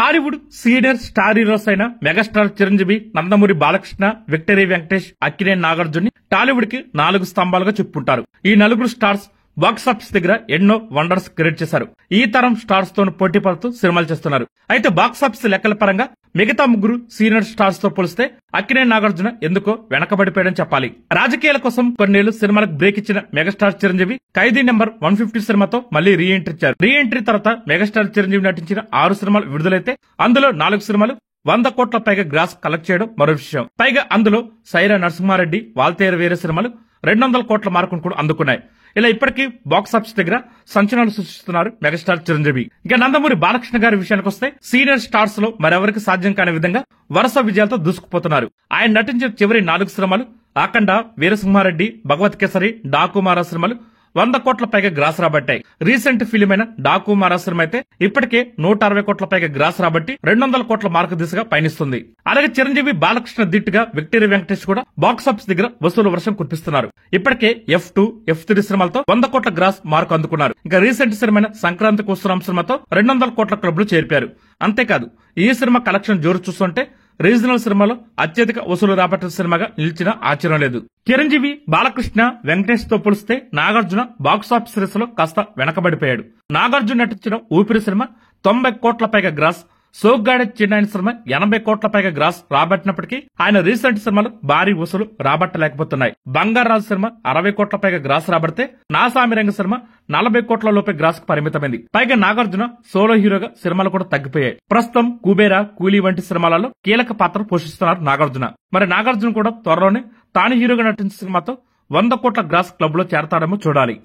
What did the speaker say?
Tollywood senior star heroes అయిన megastar Chiranjeevi, Nandamuri Balakrishna, victory Venkatesh, Akkineni Nagarjun Tollywood కి 4 స్తంభాలుగా చెప్పుకుంటారు. ఈ నలుగురు స్టార్స్ బాక్సాఫీస్ దగ్గర ఎన్నో వండర్స్ క్రియేట్ చేశారు. ఈ తరం స్టార్స్ తో పోటీ పడుతూ సినిమాలు చేస్తున్నారు. అయితే బాక్సాఫీస్ లెక్కల పరంగా మిగతా ముగ్గురు సీనియర్ స్టార్స్ తో పోలిస్తే అక్కినేని నాగార్జున ఎందుకో వెనకబడిపోయాడని చెప్పాలి. రాజకీయాల కోసం కొన్నేళ్లు సినిమాలకు బ్రేక్ ఇచ్చిన మెగాస్టార్ చిరంజీవి ఖైదీ నెంబర్ 150 సినిమాతో మళ్లీ రీ ఎంట్రీ ఇచ్చారు. రీ ఎంట్రీ తర్వాత మెగాస్టార్ చిరంజీవి నటించిన 6 సినిమాలు విడుదలైతే అందులో 4 సినిమాలు 100 కోట్ల పైగా గ్రాస్ కలెక్ట్ చేయడం మరో విషయం. పైగా అందులో సైరా నరసింహారెడ్డి, వాల్తేరు వేరే సినిమాలు 200 కోట్ల మార్కును కూడా అందుకున్నాయి. ఇలా ఇప్పటికీ బాక్సాఫీస్ దగ్గర సంచలనాలు సృష్టిస్తున్నారు మెగాస్టార్ చిరంజీవి. ఇక నందమూరి బాలకృష్ణ గారి విషయానికి వస్తే సీనియర్ స్టార్స్ లో మరెవరికి సాధ్యం కాని విధంగా వరుస విజయాలతో దూసుకుపోతున్నారు. ఆయన నటించిన చివరి 4 సినిమాలు అఖండ, వీరసింహారెడ్డి, భగవత్ కేసరి, డాకుమారా సినిమాలు 100 కోట్ల పైగా గ్రాస్ రాబట్టాయి. రీసెంట్ ఫిలిం అయిన డాకుమారా సినిమా అయితే ఇప్పటికే 160 కోట్ల పైగా గ్రాస్ రాబట్టి 200 కోట్ల మార్కు దిశగా పయనిస్తుంది. అలాగే చిరంజీవి, బాలకృష్ణ దిట్టుగా విక్టరీ వెంకటేష్ కూడా బాక్సాఫీస్ దగ్గర వసూలు వర్షం కురిపిస్తున్నారు. ఇప్పటికే F2, F3 సినిమాలతో 100 కోట్ల గ్రాస్ మార్కు అందుకున్నారు. ఇంకా రీసెంట్ సినిమా సంక్రాంతికి వస్తున్నాం సినిమాతో 200 కోట్ల క్లబ్ లో చేర్పారు. అంతేకాదు ఈ సినిమా కలెక్షన్ జోరు చూస్తుంటే రీజనల్ సినిమాలో అత్యధిక వసూలు రాబట్టిన సినిమాగా నిలిచిన ఆశ్చర్యం లేదు. చిరంజీవి, బాలకృష్ణ, వెంకటేష్ తో పోలిస్తే నాగార్జున బాక్సాఫీస్ రేస్ లో కాస్త వెనకబడిపోయాడు. నాగార్జున నటించిన ఊపిరి సినిమా 90 కోట్ల పైగా గ్రాస్, సోగ్గాడే చిన్నాయన సినిమా 80 కోట్ల పైగా గ్రాస్ రాబట్టినప్పటికీ ఆయన రీసెంట్ సినిమాలు భారీ వసూలు రాబట్టలేకపోతున్నాయి. బంగారాజు సినిమా 60 కోట్ల పైగా గ్రాస్ రాబడితే నాసామిరంగ సినిమా 40 కోట్ల లోపే గ్రాస్ కు పరిమితమైంది. పైగా నాగార్జున సోలో హీరోగా సినిమాలు కూడా తగ్గిపోయాయి. ప్రస్తుతం కుబేరా, కూలీ వంటి సినిమాలలో కీలక పాత్ర పోషిస్తున్నారు నాగార్జున. మరి నాగార్జున కూడా త్వరలోనే తాను హీరోగా నటించిన సినిమాతో 100 కోట్ల గ్రాస్ క్లబ్ లో చేరతాడేమో చూడాలి.